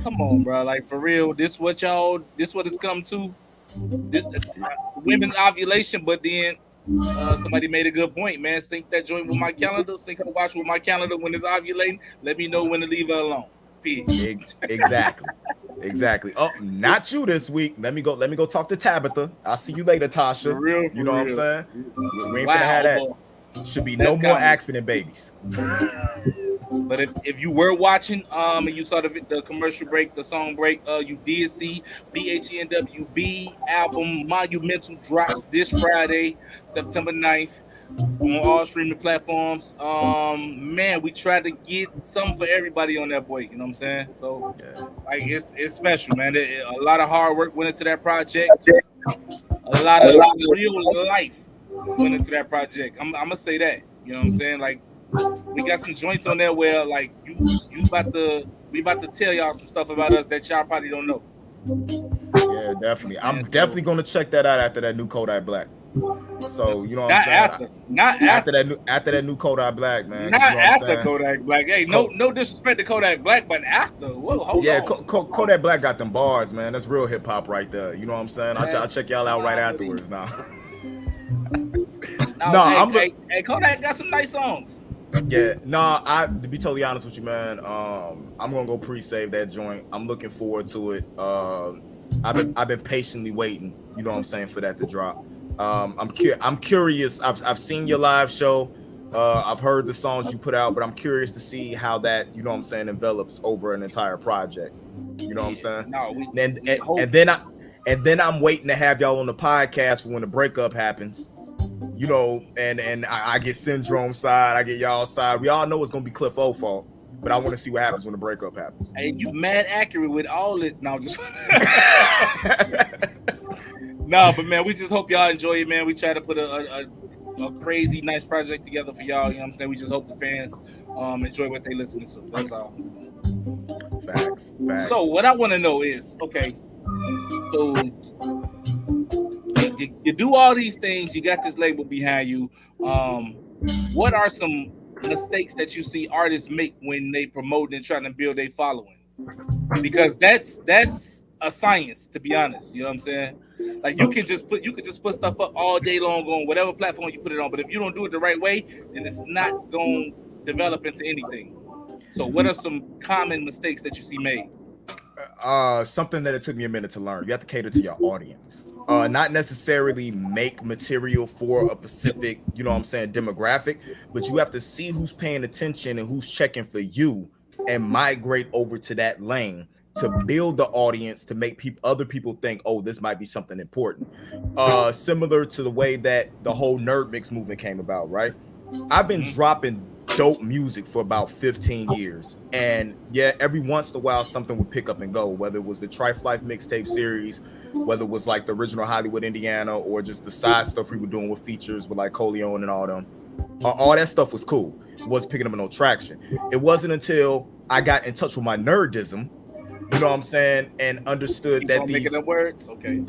come on, bro. Like, for real, this what it's come to? Women's ovulation, but then somebody made a good point, man. Sync that joint with my calendar. Sync her watch with my calendar when it's ovulating. Let me know when to leave her alone. Exactly. Oh, not you this week. Let me go talk to Tabitha. I'll see you later, Tasha. For real, you know what I'm saying? We ain't wow, finna have that. Should be no more accident babies. But if you were watching and you saw the commercial break, the song break, you did see BHNWB album Monumental drops this Friday, September 9th, on all streaming platforms. Man, we tried to get something for everybody on that boy, you know what I'm saying? So like, it's special, man. A lot of hard work went into that project. A lot of real life went into that project. I'm gonna say that, you know what I'm saying? Like, we got some joints on there where, like, we about to tell y'all some stuff about us that y'all probably don't know. Yeah, definitely. I'm definitely gonna check that out after that new Kodak Black. So you know what I'm saying? Not after that new Kodak Black, man. Not you know after Kodak Black. Hey, no disrespect to Kodak Black, but after. Whoa, hold on. Kodak Black got them bars, man. That's real hip hop right there. You know what I'm saying? I'll check y'all out right afterwards now. Kodak got some nice songs. Yeah, to be totally honest with you, man, I'm gonna go pre-save that joint. I'm looking forward to it. I've been patiently waiting, you know what I'm saying, for that to drop. I'm curious. I've seen your live show. I've heard the songs you put out, but I'm curious to see how that, you know what I'm saying, envelops over an entire project. You know what I'm saying? And then I'm waiting to have y'all on the podcast for when the breakup happens. You know, and I get Syndrome side, I get y'all side. We all know it's gonna be Cliff O fault. but I want to see what happens when the breakup happens. And you mad accurate with all it. No, just no, but man, we just hope y'all enjoy it, man. We try to put a crazy nice project together for y'all. You know what I'm saying? We just hope the fans enjoy what they listen to. That's all. Facts. So what I want to know is, okay, so you do all these things, you got this label behind you. What are some mistakes that you see artists make when they promote and trying to build a following? Because that's a science, to be honest. You know what I'm saying? Like you can just put stuff up all day long on whatever platform you put it on, but if you don't do it the right way, then it's not going to develop into anything. So what are some common mistakes that you see made? Something that it took me a minute to learn. You have to cater to your audience. Not necessarily make material for a specific, you know what I'm saying, demographic, but you have to see who's paying attention and who's checking for you and migrate over to that lane to build the audience, to make other people think, oh, this might be something important. Similar to the way that the whole nerd mix movement came about, right? I've been dropping dope music for about 15 years. And yeah, every once in a while, something would pick up and go, whether it was the Trife Life mixtape series, whether it was like the original Hollywood, Indiana, or just the side stuff we were doing with features with like Coleon and all them. All that stuff was cool. It wasn't picking up no traction. It wasn't until I got in touch with my nerdism, you know what I'm saying, and understood that these making up words, okay,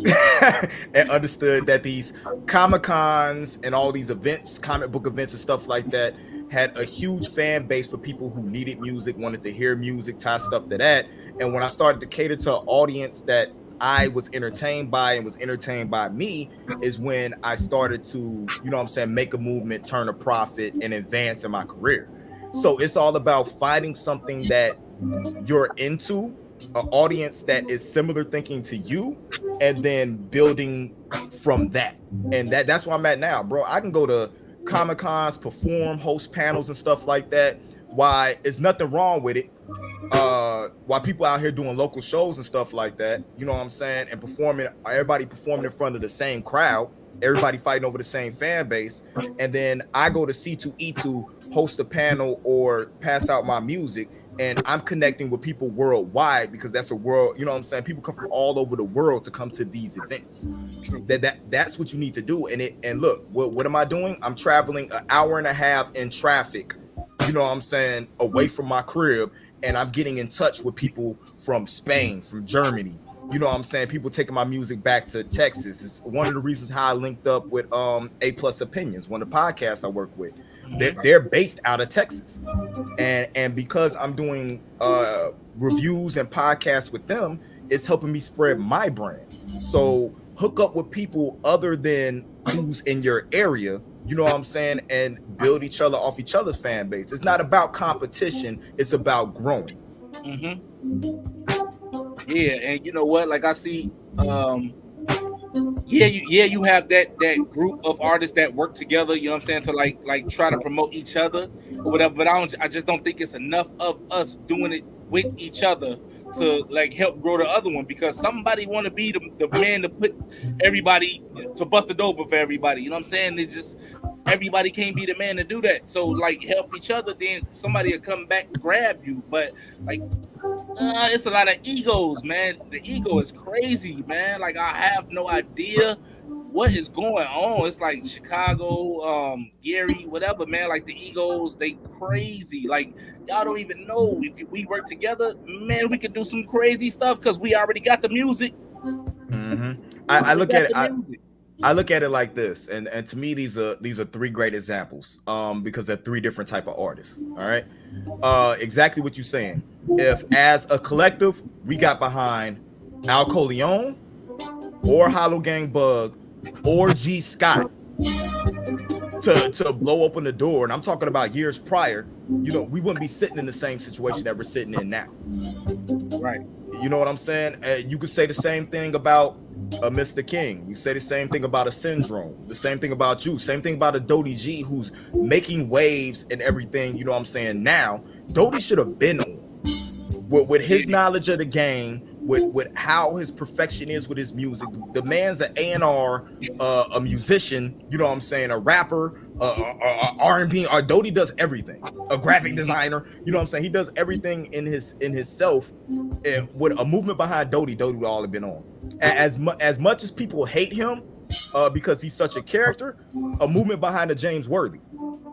and understood that these Comic-Cons and all these events, comic book events and stuff like that, had a huge fan base for people who needed music, wanted to hear music, tie stuff to that. And when I started to cater to an audience that I was entertained by and was entertained by me, is when I started to, you know what I'm saying, make a movement, turn a profit, and advance in my career. So it's all about finding something that you're into, an audience that is similar thinking to you, and then building from that. And that's where I'm at now, bro. I can go to Comic-Cons, perform, host panels and stuff like that. Why, there's nothing wrong with it. While people out here doing local shows and stuff like that, you know what I'm saying, and performing, everybody performing in front of the same crowd, everybody fighting over the same fan base, and then I go to C2E2, host a panel or pass out my music, and I'm connecting with people worldwide, because that's a world, you know what I'm saying, people come from all over the world to come to these events. That's what you need to do. And look, what am I doing? I'm traveling an hour and a half in traffic, you know what I'm saying, away from my crib, and I'm getting in touch with people from Spain, from Germany, you know what I'm saying, people taking my music back to Texas. It's one of the reasons how I linked up with A Plus Opinions, one of the podcasts I work with. They're based out of Texas, and because I'm doing reviews and podcasts with them, it's helping me spread my brand. So hook up with people other than who's in your area, you know what I'm saying, and build each other off each other's fan base. It's not about competition, it's about growing. Yeah, and you know what, like I see you have that group of artists that work together, you know what I'm saying, to like try to promote each other or whatever, but I just don't think it's enough of us doing it with each other to like help grow the other one, because somebody want to be the man to put everybody, to bust the dope for everybody, you know what I'm saying. It's just everybody can't be the man to do that. So like help each other, then somebody will come back and grab you. But like it's a lot of egos, man. The ego is crazy, man. Like I have no idea what is going on. It's like Chicago, Gary, whatever, man. Like the egos, they crazy. Like y'all don't even know, if we work together, man, we could do some crazy stuff because we already got the music. I look at it like this, and to me these are three great examples, because they're three different type of artists. All right, exactly what you're saying. If as a collective we got behind Al Coleon or Hollow Gang Bug or G Scott to blow open the door, and I'm talking about years prior, you know, we wouldn't be sitting in the same situation that we're sitting in now. Right. You know what I'm saying? You could say the same thing about a Mr. King. You say the same thing about a Syndrome. The same thing about you. Same thing about a Dodie G, who's making waves and everything. You know what I'm saying? Now, Dodie should have been on with his knowledge of the game, with how his perfection is with his music. The man's an A&R, a musician, you know what I'm saying, a rapper, R&B. Doty does everything. A graphic designer, you know what I'm saying. He does everything in his self. With a movement behind Doty would all have been on. As much as people hate him because he's such a character, a movement behind a James Worthy.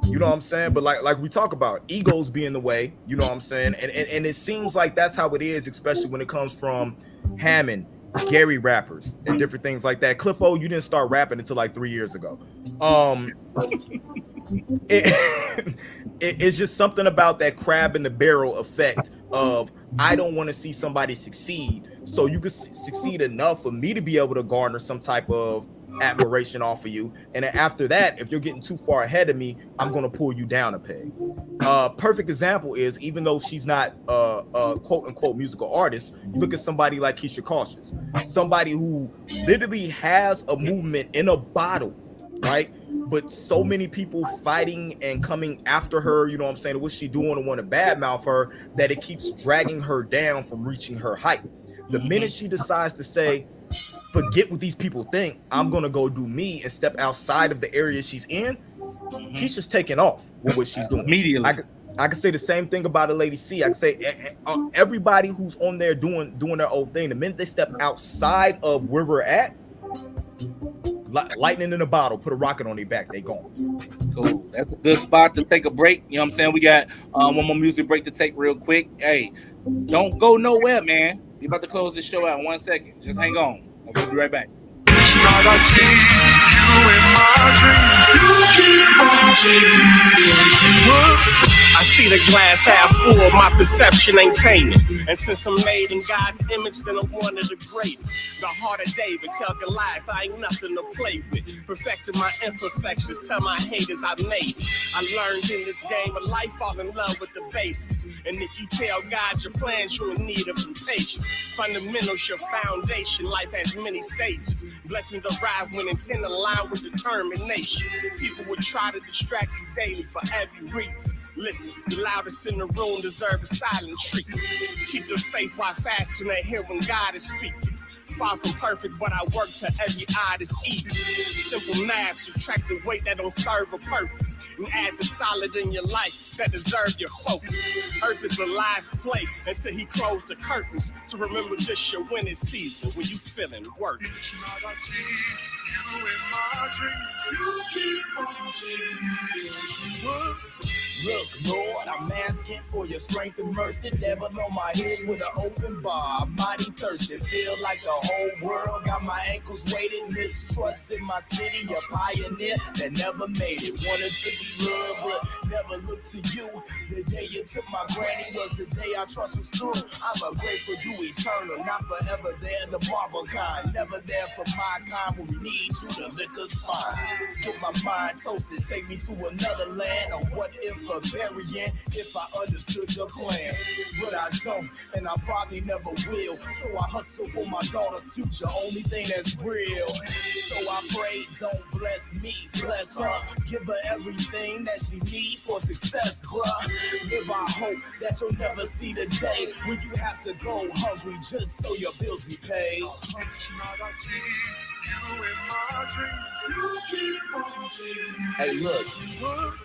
You know what I'm saying? But like we talk about, egos be in the way, you know what I'm saying? And it seems like that's how it is, especially when it comes from Hammond, Gary rappers, and different things like that. Cliffo, you didn't start rapping until like 3 years ago. It's just something about that crab in the barrel effect of, I don't want to see somebody succeed, so you could succeed enough for me to be able to garner some type of admiration off of you, and then after that, if you're getting too far ahead of me, I'm gonna pull you down a peg. Perfect example is, even though she's not a quote unquote musical artist, you look at somebody like Keisha Cautious, somebody who literally has a movement in a bottle, right? But so many people fighting and coming after her, you know what I'm saying, what's she doing, and want to badmouth her, that it keeps dragging her down from reaching her height. The minute she decides to say, forget what these people think, I'm gonna go do me and step outside of the area she's in, Keisha's taking off with what she's doing immediately. I can say the same thing about a Lady C. I can say everybody who's on there doing their own thing, the minute they step outside of where we're at, lightning in a bottle, put a rocket on their back, they gone. Cool. That's a good spot to take a break. You know what I'm saying? We got one more music break to take real quick. Hey, don't go nowhere, man. We about to close this show out in 1 second. Just hang on. We'll be right back. I see the glass half full, my perception ain't taming. And since I'm made in God's image, then I'm one of the greatest. The heart of David, tell Goliath I ain't nothing to play with. Perfecting my imperfections, tell my haters I made it. I learned in this game of life, fall in love with the basics. And if you tell God your plans, you're in need of some patience. Fundamentals, your foundation, life has many stages. Blessings arrive when intent align with determination. People will try to distract you daily for every reason. Listen, the loudest in the room deserve a silent treatment. Keep your faith while fasting and hear when God is speaking. Far from perfect, but I work to every eye that's even. Simple math, subtract the weight that don't serve a purpose, and add the solid in your life that deserve your focus. Earth is a live play until he closed the curtains. So remember this your winning season when you feeling worthless. Look, Lord, I'm asking for your strength and mercy. Devil on my head with an open bar. I'm mighty thirsty. Feel like the whole world got my ankles weighted. Mistrust in my city. A pioneer that never made it. Wanted to be loved, but never looked to you. The day you took my granny was the day our trust was through. I'm a grateful you eternal, not forever there. The Marvel kind, never there for my kind. When we need you, the liquor's fine. Get my mind toasted, take me to another land. Or what if a variant, if I understood your plan. But I don't, and I probably never will. So I hustle for my daughter's future, only thing that's real. So I pray, don't bless me, bless her. Give her everything that she needs for success, bruh. Live our hope that you'll never see the day when you have to go hungry just so your bills be paid. Hey, look,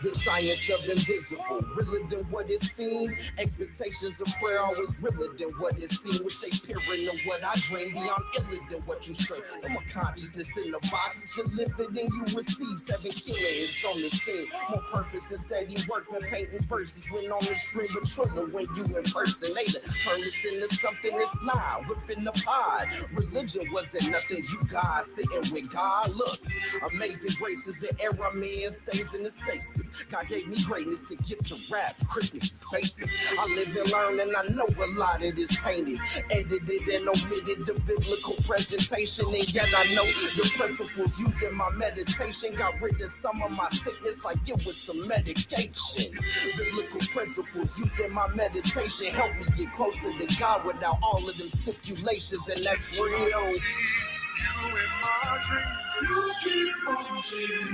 the science of invisible, realer than what it seemed. Expectations of prayer always realer than what it seemed. Which they peering than what I dream, beyond iller than what you strain. No more consciousness in the box, it's delivered and you receive. 7 killers on the scene, more purpose than steady work than painting verses. When on the screen, but triller when you impersonate it. Turn this into something that's not, whipping the pod. Religion wasn't nothing, you guys sitting with God. Look, amazing grace is the era man stays in the stasis. God gave me greatness to give to rap. Christmas is basic. I live and learn and I know a lot of it is tainted. Edited and omitted the biblical presentation. And yet I know the principles used in my meditation. Got rid of some of my sickness like it was some medication. Biblical principles used in my meditation help me get closer to God without all of them stipulations. And that's real. You in my dreams, you keep on changing.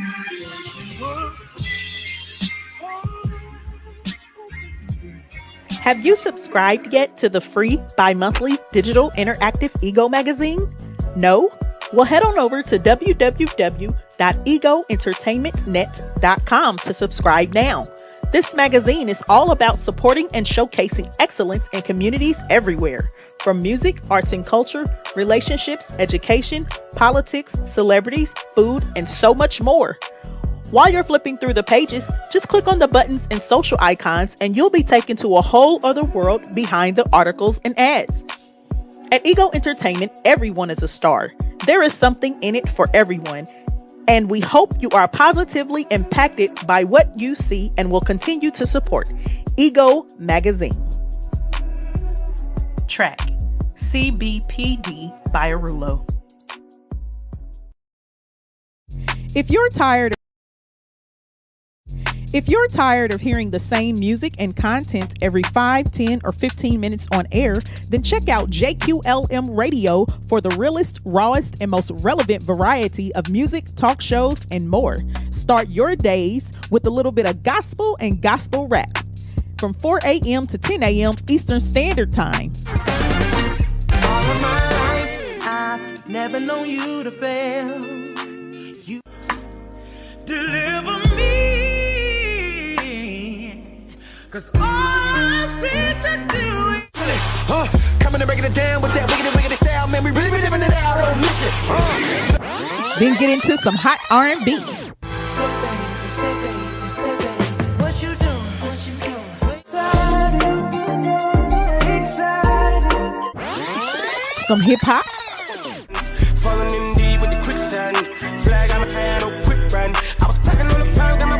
Have you subscribed yet to the free bi-monthly digital interactive Ego magazine? No? Well, head on over to www.egoentertainmentnet.com to subscribe now. This magazine is all about supporting and showcasing excellence in communities everywhere, from music, arts and culture, relationships, education, politics, celebrities, food, and so much more. While you're flipping through the pages, just click on the buttons and social icons and you'll be taken to a whole other world behind the articles and ads. At Ego Entertainment, everyone is a star. There is something in it for everyone. And we hope you are positively impacted by what you see and will continue to support Ego Magazine. Track CBPD by Arulo. If you're tired of hearing the same music and content every 5, 10, or 15 minutes on air, then check out JQLM Radio for the realest, rawest, and most relevant variety of music, talk shows, and more. Start your days with a little bit of gospel and gospel rap from 4 a.m. to 10 a.m. Eastern Standard Time. All of my life, I've never known you to fail. You deliver me. 'Cause all I seem to do is coming and breaking it down with that wiggity style, man. We really be living it out, don't miss it. Then get into some hot R&B. Say baby, what you doing? Excited. Some hip hop. Falling in deep with the quicksand. Flag on my hand, no quick run. I was packing on the pound, got my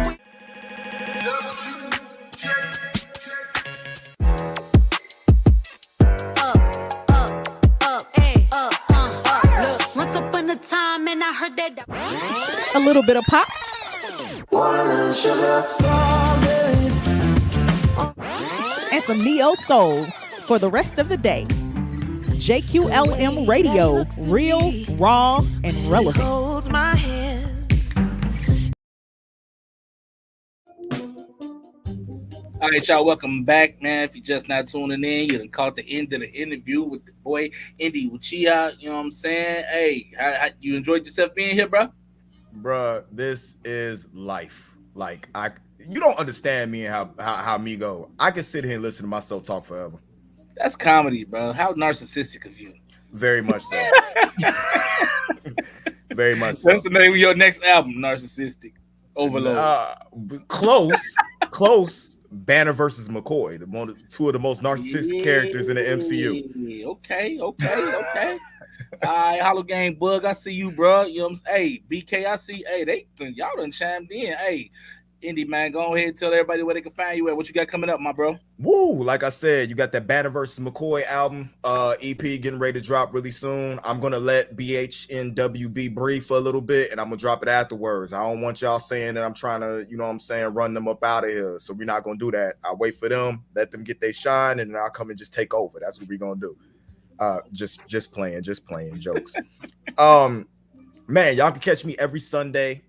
time and I heard that a little bit of pop, and some neo soul for the rest of the day. JQLM Radio, real, raw, and relevant. holds my hand. All right, y'all, welcome back, man. If you're just not tuning in, you done caught the end of the interview with the boy Indy Uchiha. You know what I'm saying? Hey, how you enjoyed yourself being here, bro? Bruh, this is life. Like, you don't understand me and how me go. I can sit here and listen to myself talk forever. That's comedy, bro. How narcissistic of you. Very much so. Very much so. That's the name of your next album, Narcissistic Overload. Close. Banner versus McCoy, two of the most narcissistic characters in the MCU. Okay. All right, Hollow Gang Bug, I see you, bro. You know what I'm saying? Hey, BK, I see. Hey, y'all done chimed in. Hey, Indy, man, go ahead and tell everybody where they can find you at. What you got coming up, my bro? Woo! Like I said, you got that Banner versus McCoy album, EP getting ready to drop really soon. I'm gonna let BHNWB breathe for a little bit, and I'm gonna drop it afterwards. I don't want y'all saying that I'm trying to, you know what I'm saying, run them up out of here. So we're not gonna do that. I'll wait for them, let them get their shine, and then I'll come and just take over. That's what we're gonna do. Just playing jokes. Man, y'all can catch me every Sunday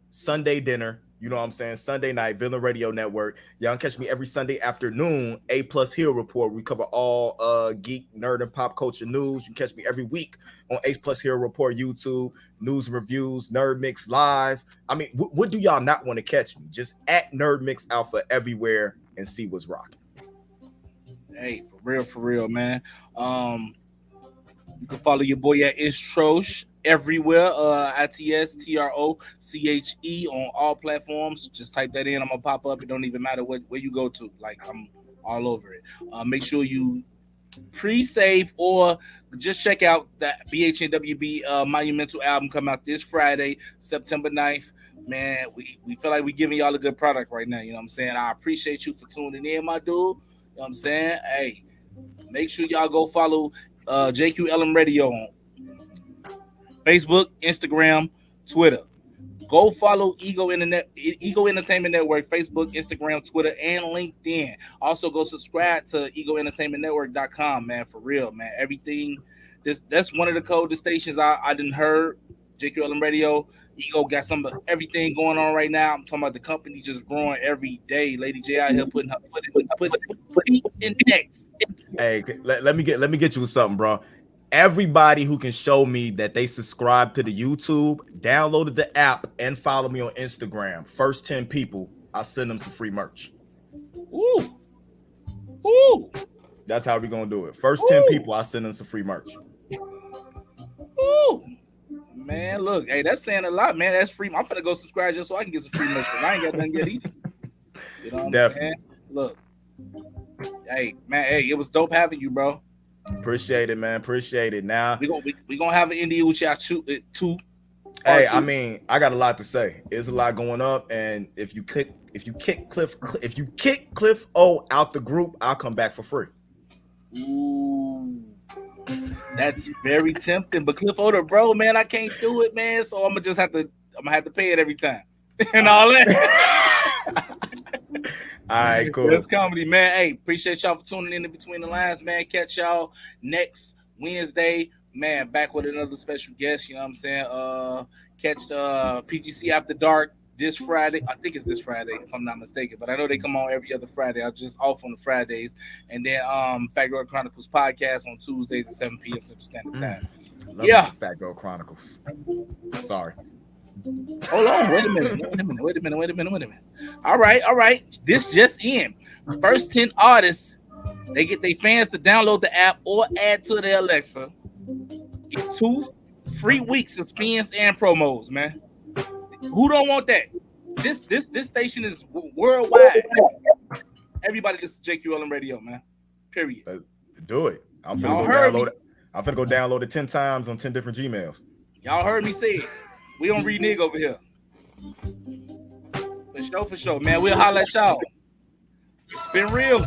dinner. You know what I'm saying? Sunday night, Villain Radio Network. Y'all can catch me every Sunday afternoon, A+ Hill Report. We cover all geek, nerd, and pop culture news. You can catch me every week on A+ Hill Report YouTube, news and reviews, Nerd Mix Live. I mean, what do y'all not want to catch me? Just at Nerd Mix Alpha everywhere and see what's rocking. Hey, for real, man. You can follow your boy at Troche everywhere. ITSTROCHE on all platforms. Just type that in. I'm gonna pop up. It don't even matter where you go to. Like, I'm all over it. Make sure you pre-save or just check out that BHNWB Monumental album come out this Friday, September 9th. Man, we feel like we're giving y'all a good product right now. You know what I'm saying? I appreciate you for tuning in, my dude. You know what I'm saying? Hey, make sure y'all go follow JQLM Radio on Facebook, Instagram, Twitter. Go follow Ego Entertainment Network, Facebook, Instagram, Twitter, and LinkedIn. Also, go subscribe to egoentertainmentnetwork.com, man. For real, man. Everything. That's one of the coldest stations I done heard JQLM Radio. Ego got some of everything going on right now. I'm talking about the company just growing every day. Lady J out here putting her feet in necks. Hey, let me get you with something, bro. Everybody who can show me that they subscribe to the YouTube, downloaded the app, and follow me on Instagram, first 10 people, I'll send them some free merch. Ooh. Ooh. That's how we're gonna do it. First 10 people, I'll send them some free merch. Ooh. Man, look, hey, that's saying a lot, man. That's free. I'm finna go subscribe just so I can get some free merch. I ain't got nothing yet either. You know what I'm saying? Look. Hey, man, hey, it was dope having you, bro. Appreciate it, man. Appreciate it. Now we gonna have an Indy Uchiha 2. Hey, I mean, I got a lot to say. There's a lot going up, and if you kick Cliff O out the group, I'll come back for free. Ooh, that's very tempting. But Cliff O, bro, man, I can't do it, man. So I'm gonna have to pay it every time and all that. All right, cool. That's comedy, man. Hey, appreciate y'all for tuning in Between the Lines, man. Catch y'all next Wednesday, man. Back with another special guest. You know what I'm saying? Catch PGC After Dark this Friday. I think it's this Friday, if I'm not mistaken. But I know they come on every other Friday. I'm just off on the Fridays. And then Fat Girl Chronicles podcast on Tuesdays at 7 p.m. Central Standard Time. Yeah. Fat Girl Chronicles. Sorry. Hold on. Wait a minute. All right. This just in. First 10 artists, they get their fans to download the app or add to their Alexa. Get 2 free weeks of spins and promos, man. Who don't want that? This station is worldwide. Everybody listen to JQLM Radio, man. Period. Do it. I'm finna go download it. I'm finna go download it 10 times on 10 different Gmails. Y'all heard me say it. We don't renege over here. For sure, man. We'll holler at y'all. It's been real.